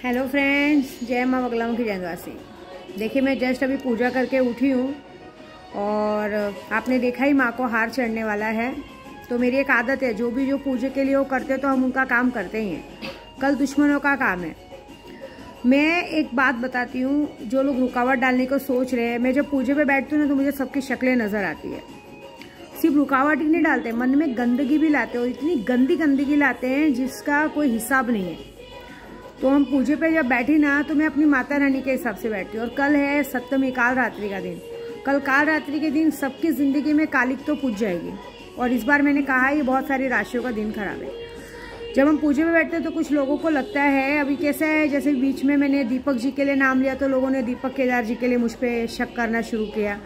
Hello friends, जय माँ बगलामुखी जयंतवासी। देखिए, मैं जस्ट अभी पूजा करके उठी हूँ और आपने देखा ही माँ को हार चढ़ने वाला है। तो मेरी एक आदत है, जो पूजा के लिए वो करते तो हम उनका काम करते ही हैं। कल दुश्मनों का काम है। मैं एक बात बताती हूँ, जो लोग रुकावट डालने को सोच रहे हैं, मैं जब पूजे पे बैठती हूँ ना तो मुझे सबकी शक्लें नज़र आती है। सिर्फ रुकावट ही नहीं डालते, मन में गंदगी भी लाते और इतनी गंदगी लाते हैं जिसका कोई हिसाब नहीं है। तो हम पूजे पे जब बैठी ना तो मैं अपनी माता रानी के हिसाब से बैठती हूँ। और कल है सप्तमी, काल रात्रि का दिन। कल काल रात्रि के दिन सबकी ज़िंदगी में कालिक तो पूज जाएगी। और इस बार मैंने कहा ये बहुत सारी राशियों का दिन खराब है। जब हम पूजे में बैठते हैं तो कुछ लोगों को लगता है, अभी कैसा है, जैसे बीच में मैंने दीपक जी के लिए नाम लिया तो लोगों ने दीपक केदार जी के लिए मुझ पर शक करना शुरू किया।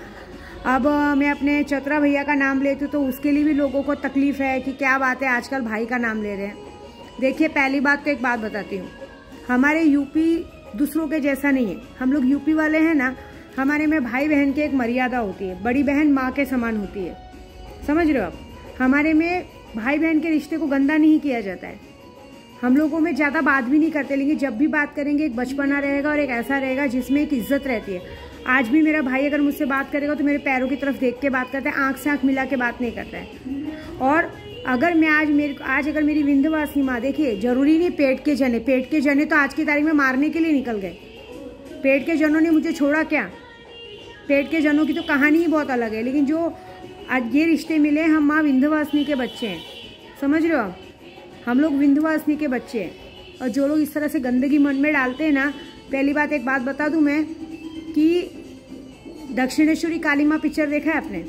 अब मैं अपने चतरा भैया का नाम लेती हूँ तो उसके लिए भी लोगों को तकलीफ है कि क्या बात है, आजकल भाई का नाम ले रहे हैं। देखिए, पहली बात तो एक बात बताती हूँ, हमारे यूपी दूसरों के जैसा नहीं है। हम लोग यूपी वाले हैं ना, हमारे में भाई बहन की एक मर्यादा होती है। बड़ी बहन माँ के समान होती है, समझ रहे हो आप। हमारे में भाई बहन के रिश्ते को गंदा नहीं किया जाता है। हम लोगों में ज़्यादा बात भी नहीं करते, लेकिन जब भी बात करेंगे एक बचपना रहेगा और एक ऐसा रहेगा जिसमें एक इज्जत रहती है। आज भी मेरा भाई अगर मुझसे बात करेगा तो मेरे पैरों की तरफ देख के बात करता है, आँख से आँख मिला के बात नहीं करता है। और अगर मैं आज अगर मेरी विंध्यवासिनी माँ, देखिए जरूरी नहीं पेट के जने तो आज की तारीख में मारने के लिए निकल गए। पेट के जनों ने मुझे छोड़ा क्या? पेट के जनों की तो कहानी ही बहुत अलग है। लेकिन जो आज ये रिश्ते मिले, हम माँ विंध्यवासिनी के बच्चे हैं, समझ रहे हो आप। हम लोग विंध्यवासिनी के बच्चे हैं। और जो लोग इस तरह से गंदगी मन में डालते हैं ना, पहली बात एक बात बता दूं मैं कि दक्षिणेश्वरी काली माँ पिक्चर देखा है आपने?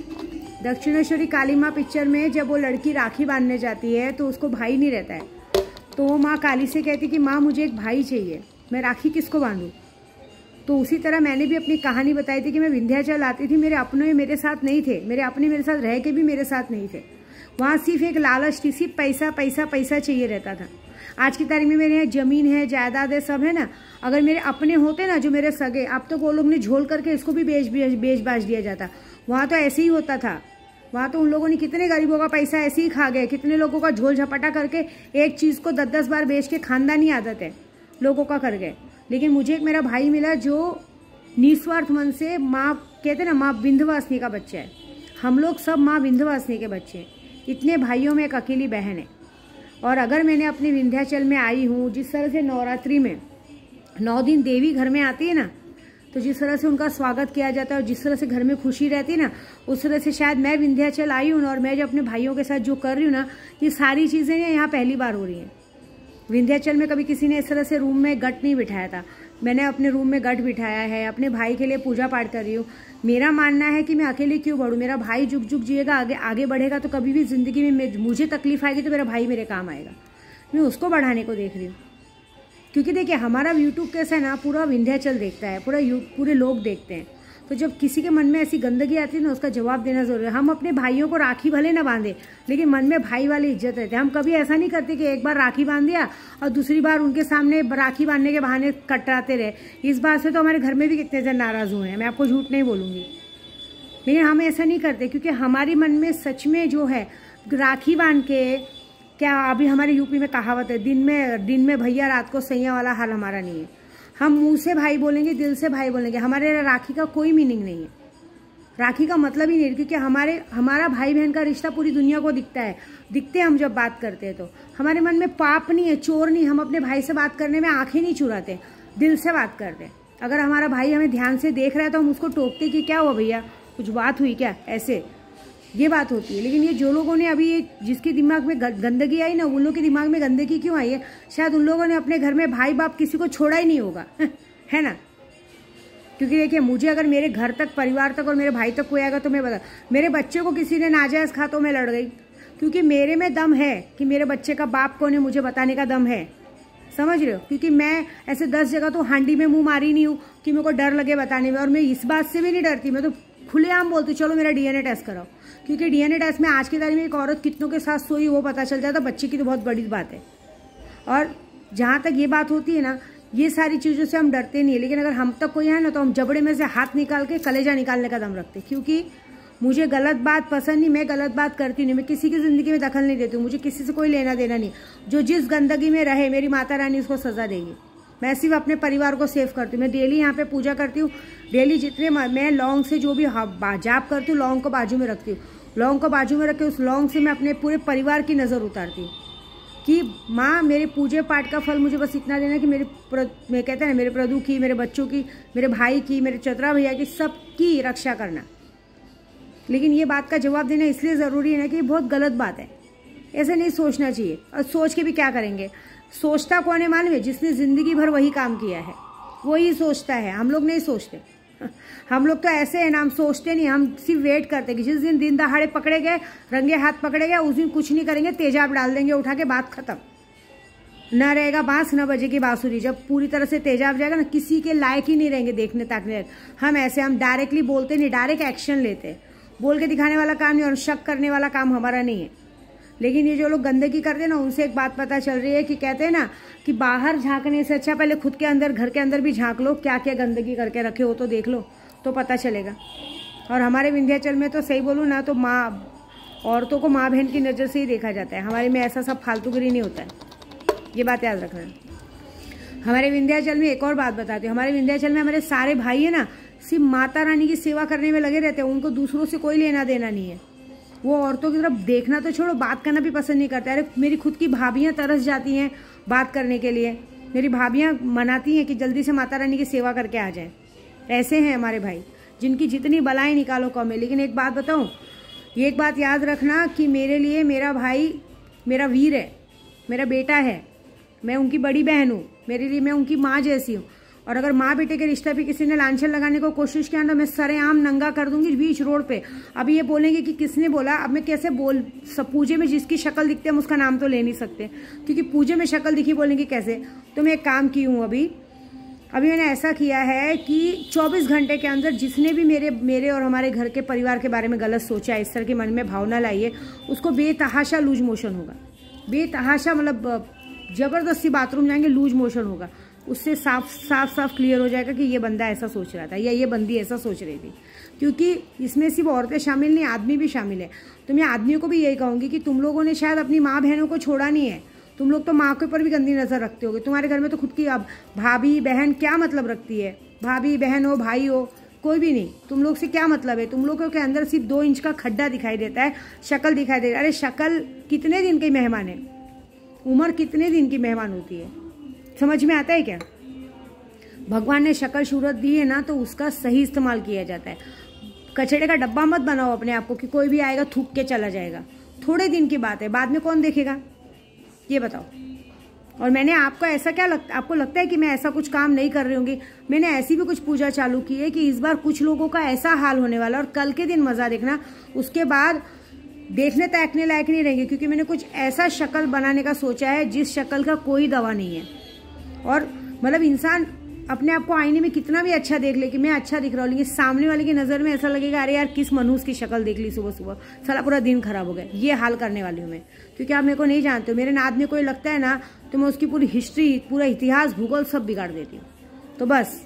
दक्षिणेश्वरी काली माँ पिक्चर में जब वो लड़की राखी बांधने जाती है तो उसको भाई नहीं रहता है, तो वो माँ काली से कहती कि माँ मुझे एक भाई चाहिए, मैं राखी किसको बांधूं। तो उसी तरह मैंने भी अपनी कहानी बताई थी कि मैं विंध्याचल आती थी, मेरे अपने मेरे साथ नहीं थे, मेरे अपने मेरे साथ रह के भी मेरे साथ नहीं थे। वहाँ सिर्फ एक लालच थी, सिर्फ पैसा पैसा पैसा चाहिए रहता था। आज की तारीख में मेरे यहाँ जमीन है, जायदाद है, सब है ना। अगर मेरे अपने होते ना, जो मेरे सगे, अब तो वो लोग ने झोल करके इसको भी बेच बाच दिया जाता। वहाँ तो ऐसे ही होता था। वहाँ तो उन लोगों ने कितने गरीबों का पैसा ऐसे ही खा गए, कितने लोगों का झोल झपटा करके एक चीज़ को 10-10 बार बेच के खानदानी आदत है लोगों का कर गए। लेकिन मुझे एक मेरा भाई मिला जो निस्वार्थ मन से, माँ कहते ना, माँ विंध्यवासिनी का बच्चा है। हम लोग सब माँ विंध्यवासिनी के बच्चे हैं। इतने भाइयों में एक अकेली बहन है। और अगर मैंने अपने विंध्याचल में आई हूँ, जिस तरह से नवरात्रि में 9 दिन देवी घर में आती है ना, तो जिस तरह से उनका स्वागत किया जाता है और जिस तरह से घर में खुशी रहती है ना, उस तरह से शायद मैं विंध्याचल आई हूँ और मैं जो अपने भाइयों के साथ जो कर रही हूँ ना, ये सारी चीज़ें यहाँ पहली बार हो रही हैं। विंध्याचल में कभी किसी ने इस तरह से रूम में गट नहीं बिठाया था। मैंने अपने रूम में गट बिठाया है, अपने भाई के लिए पूजा पाठ कर रही हूँ। मेरा मानना है कि मैं अकेले क्यों बढ़ूँ, मेरा भाई जुग जुग जिएगा, आगे बढ़ेगा। तो कभी भी ज़िंदगी में मुझे तकलीफ आएगी तो मेरा भाई मेरे काम आएगा। मैं उसको बढ़ाने को देख रही हूँ। क्योंकि देखिए, हमारा यूट्यूब कैसा है ना, पूरा विंध्याचल देखता है, पूरे लोग देखते हैं। तो जब किसी के मन में ऐसी गंदगी आती है ना, उसका जवाब देना जरूरी है। हम अपने भाइयों को राखी भले ना बांधे, लेकिन मन में भाई वाली इज्जत रहती है। हम कभी ऐसा नहीं करते कि एक बार राखी बांध दिया और दूसरी बार उनके सामने राखी बांधने के बहाने कटराते रहे। इस बात से तो हमारे घर में भी कितने जन नाराज हुए हैं, मैं आपको झूठ नहीं बोलूँगी। लेकिन हम ऐसा नहीं करते, क्योंकि हमारे मन में सच में जो है, राखी बांध के क्या, अभी हमारे यूपी में कहावत है, दिन में भैया रात को सैया वाला हाल हमारा नहीं है। हम मुंह से भाई बोलेंगे, दिल से भाई बोलेंगे। हमारे राखी का कोई मीनिंग नहीं है, राखी का मतलब ही नहीं, क्योंकि हमारा भाई बहन का रिश्ता पूरी दुनिया को दिखते हैं। हम जब बात करते हैं तो हमारे मन में पाप नहीं है, चोर नहीं। हम अपने भाई से बात करने में आंखें नहीं चुराते, दिल से बात करते हैं। अगर हमारा भाई हमें ध्यान से देख रहा है तो हम उसको टोकते कि क्या हुआ भैया, कुछ बात हुई क्या, ऐसे ये बात होती है। लेकिन ये जो लोगों ने अभी जिसके दिमाग में गंदगी आई ना, उन लोगों के दिमाग में गंदगी क्यों आई है? शायद उन लोगों ने अपने घर में भाई बाप किसी को छोड़ा ही नहीं होगा है ना। क्योंकि देखिए, मुझे अगर मेरे घर तक, परिवार तक और मेरे भाई तक कोई आएगा तो मैं बता, मेरे बच्चे को किसी ने नाजायज़ खा तो मैं लड़ गई, क्योंकि मेरे में दम है कि मेरे बच्चे का बाप कौन है, मुझे बताने का दम है, समझ रहे हो। क्योंकि मैं ऐसे 10 जगह तो हांडी में मुँह मारी नहीं हूँ कि मेरे को डर लगे बताने में। और मैं इस बात से भी नहीं डरती, मैं तो खुलेआम बोलती चलो मेरा DNA टेस्ट कराओ। क्योंकि DNA टेस्ट में आज की तारीख में एक औरत कितनों के साथ सोई वो पता चल जाता, बच्चे की तो बहुत बड़ी बात है। और जहाँ तक ये बात होती है ना, ये सारी चीज़ों से हम डरते नहीं है। लेकिन अगर हम तक कोई है ना, तो हम जबड़े में से हाथ निकाल के कलेजा निकालने का दम रखते। क्योंकि मुझे गलत बात पसंद नहीं, मैं गलत बात करती नहीं, मैं किसी की ज़िंदगी में दखल नहीं देती हूँ, मुझे किसी से कोई लेना देना नहीं। जो जिस गंदगी में रहे, मेरी माता रानी उसको सज़ा देगी। मैं सिर्फ अपने परिवार को सेव करती हूँ। मैं डेली यहाँ पे पूजा करती हूँ। डेली जितने मैं लौंग से जो भी जाप करती हूँ, लौंग को बाजू में रखती हूँ। लौंग को बाजू में रख के उस लौंग से मैं अपने पूरे परिवार की नज़र उतारती हूँ कि माँ मेरे पूजे पाठ का फल मुझे बस इतना देना कि मैं कहते हैं ना, मेरे प्रदू की, मेरे बच्चों की, मेरे भाई की, मेरे चतरा भैया की, सबकी रक्षा करना। लेकिन ये बात का जवाब देना इसलिए ज़रूरी है ना कि ये बहुत गलत बात है, ऐसे नहीं सोचना चाहिए। और सोच के भी क्या करेंगे? सोचता कौन है मालूम है? जिसने ज़िंदगी भर वही काम किया है वही सोचता है। हम लोग नहीं सोचते। हम लोग तो ऐसे हैं ना, हम सोचते नहीं, हम सिर्फ वेट करते कि जिस दिन दहाड़े पकड़े गए, रंगे हाथ पकड़े गए, उस दिन कुछ नहीं करेंगे, तेजाब डाल देंगे उठा के, बात खत्म। न रहेगा बांस न बजेगी बांसुरी। जब पूरी तरह से तेजाब जाएगा ना, किसी के लायक ही नहीं रहेंगे देखने ताकने। हम ऐसे, हम डायरेक्टली बोलते नहीं, डायरेक्ट एक्शन लेते। बोल के दिखाने वाला काम नहीं और शक करने वाला काम हमारा नहीं है। लेकिन ये जो लोग गंदगी करते हैं ना, उनसे एक बात पता चल रही है कि कहते हैं ना कि बाहर झांकने से अच्छा पहले खुद के अंदर, घर के अंदर भी झांक लो, क्या क्या गंदगी करके रखे हो तो देख लो, तो पता चलेगा। और हमारे विंध्याचल में तो सही बोलूँ ना तो औरतों को माँ बहन की नज़र से ही देखा जाता है। हमारे में ऐसा सब फालतूगिरी नहीं होता है, ये बात याद रखना। हमारे विंध्याचल में एक और बात बताती हूँ। हमारे विंध्याचल में हमारे सारे भाई है ना, सिर्फ माता रानी की सेवा करने में लगे रहते हैं। उनको दूसरों से कोई लेना देना नहीं है। वो औरतों की तरफ देखना तो छोड़ो, बात करना भी पसंद नहीं करते। अरे मेरी खुद की भाभियाँ तरस जाती हैं बात करने के लिए। मेरी भाभियाँ मनाती हैं कि जल्दी से माता रानी की सेवा करके आ जाएं। ऐसे हैं हमारे भाई, जिनकी जितनी बलाएं निकालो कम है। लेकिन एक बात बताऊँ, ये एक बात याद रखना कि मेरे लिए मेरा भाई मेरा वीर है, मेरा बेटा है, मैं उनकी बड़ी बहन हूँ। मेरे लिए मैं उनकी माँ जैसी हूँ। और अगर माँ बेटे के रिश्ते पे किसी ने लांछन लगाने को कोशिश किया तो मैं सरेआम नंगा कर दूंगी बीच रोड पे। अभी ये बोलेंगे कि किसने बोला, अब मैं कैसे बोल सब? पूजे में जिसकी शक्ल दिखती है हम उसका नाम तो ले नहीं सकते, क्योंकि पूजे में शक्ल दिखी बोलेंगे कैसे। तो मैं एक काम की हूँ, अभी मैंने ऐसा किया है कि 24 घंटे के अंदर जिसने भी मेरे और हमारे घर के परिवार के बारे में गलत सोचा है, इस तरह के मन में भावना लाई है, उसको बेतहाशा लूज मोशन होगा। बेतहाशा मतलब जबरदस्ती बाथरूम जाएंगे, लूज मोशन होगा। उससे साफ क्लियर हो जाएगा कि ये बंदा ऐसा सोच रहा था या ये बंदी ऐसा सोच रही थी। क्योंकि इसमें सिर्फ औरतें शामिल नहीं, आदमी भी शामिल है। तो मैं आदमियों को भी यही कहूँगी कि तुम लोगों ने शायद अपनी माँ बहनों को छोड़ा नहीं है। तुम लोग तो माँ के ऊपर भी गंदी नज़र रखते होगे। तुम्हारे घर में तो खुद की अब भाभी बहन क्या मतलब रखती है? भाभी बहन हो, भाई हो, कोई भी नहीं। तुम लोग से क्या मतलब है? तुम लोगों के अंदर सिर्फ 2 इंच का खड्डा दिखाई देता है, शक्ल दिखाई देती है। अरे शक्ल कितने दिन की मेहमान है? उम्र कितने दिन की मेहमान होती है? समझ में आता है क्या? भगवान ने शक्ल सूरत दी है ना, तो उसका सही इस्तेमाल किया जाता है। कचड़े का डब्बा मत बनाओ अपने आप को कि कोई भी आएगा थूक के चला जाएगा। थोड़े दिन की बात है, बाद में कौन देखेगा ये बताओ। और मैंने आपको ऐसा क्या आपको लगता है कि मैं ऐसा कुछ काम नहीं कर रही होंगी? मैंने ऐसी भी कुछ पूजा चालू की है कि इस बार कुछ लोगों का ऐसा हाल होने वाला, और कल के दिन मजा देखना, उसके बाद देखने तकने लायक नहीं रहेंगे। क्योंकि मैंने कुछ ऐसा शक्ल बनाने का सोचा है जिस शक्ल का कोई दवा नहीं है। और मतलब इंसान अपने आप को आईने में कितना भी अच्छा देख ले कि मैं अच्छा दिख रहा हूँ, लेकिन सामने वाले की नज़र में ऐसा लगेगा अरे यार किस मनहूस की शक्ल देख ली सुबह सुबह, साला पूरा दिन खराब हो गया। ये हाल करने वाली हूँ मैं। क्योंकि आप मेरे को नहीं जानते हो, मेरे नाद में कोई लगता है ना तो मैं उसकी पूरी हिस्ट्री, पूरा इतिहास, भूगोल सब बिगाड़ देती हूँ। तो बस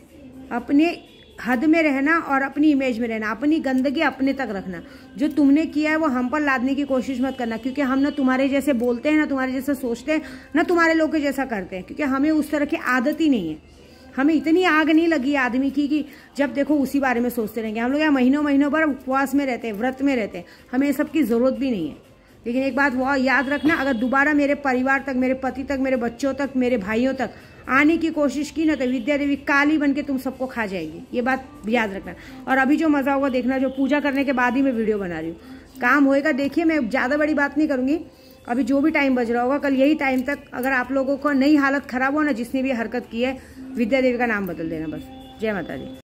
अपने हद में रहना और अपनी इमेज में रहना, अपनी गंदगी अपने तक रखना। जो तुमने किया है वो हम पर लादने की कोशिश मत करना। क्योंकि हम ना तुम्हारे जैसे बोलते हैं, ना तुम्हारे जैसा सोचते हैं, ना तुम्हारे लोग के जैसा करते हैं। क्योंकि हमें उस तरह की आदत ही नहीं है। हमें इतनी आग नहीं लगी आदमी की कि जब देखो उसी बारे में सोचते रहेंगे। हम लोग यहाँ महीनों भर उपवास में रहते हैं, व्रत में रहते हैं, हमें सब की ज़रूरत भी नहीं है। लेकिन एक बात वो याद रखना, अगर दोबारा मेरे परिवार तक, मेरे पति तक, मेरे बच्चों तक, मेरे भाइयों तक आने की कोशिश की ना तो विद्या देवी काली बन के तुम सबको खा जाएगी। ये बात याद रखना। और अभी जो मज़ा होगा देखना, जो पूजा करने के बाद ही मैं वीडियो बना रही हूँ, काम होएगा देखिए। मैं ज़्यादा बड़ी बात नहीं करूँगी। अभी जो भी टाइम बज रहा होगा, कल यही टाइम तक अगर आप लोगों को नई हालत ख़राब हो ना, जिसने भी हरकत की है, विद्या देवी का नाम बदल देना बस। जय माता दी।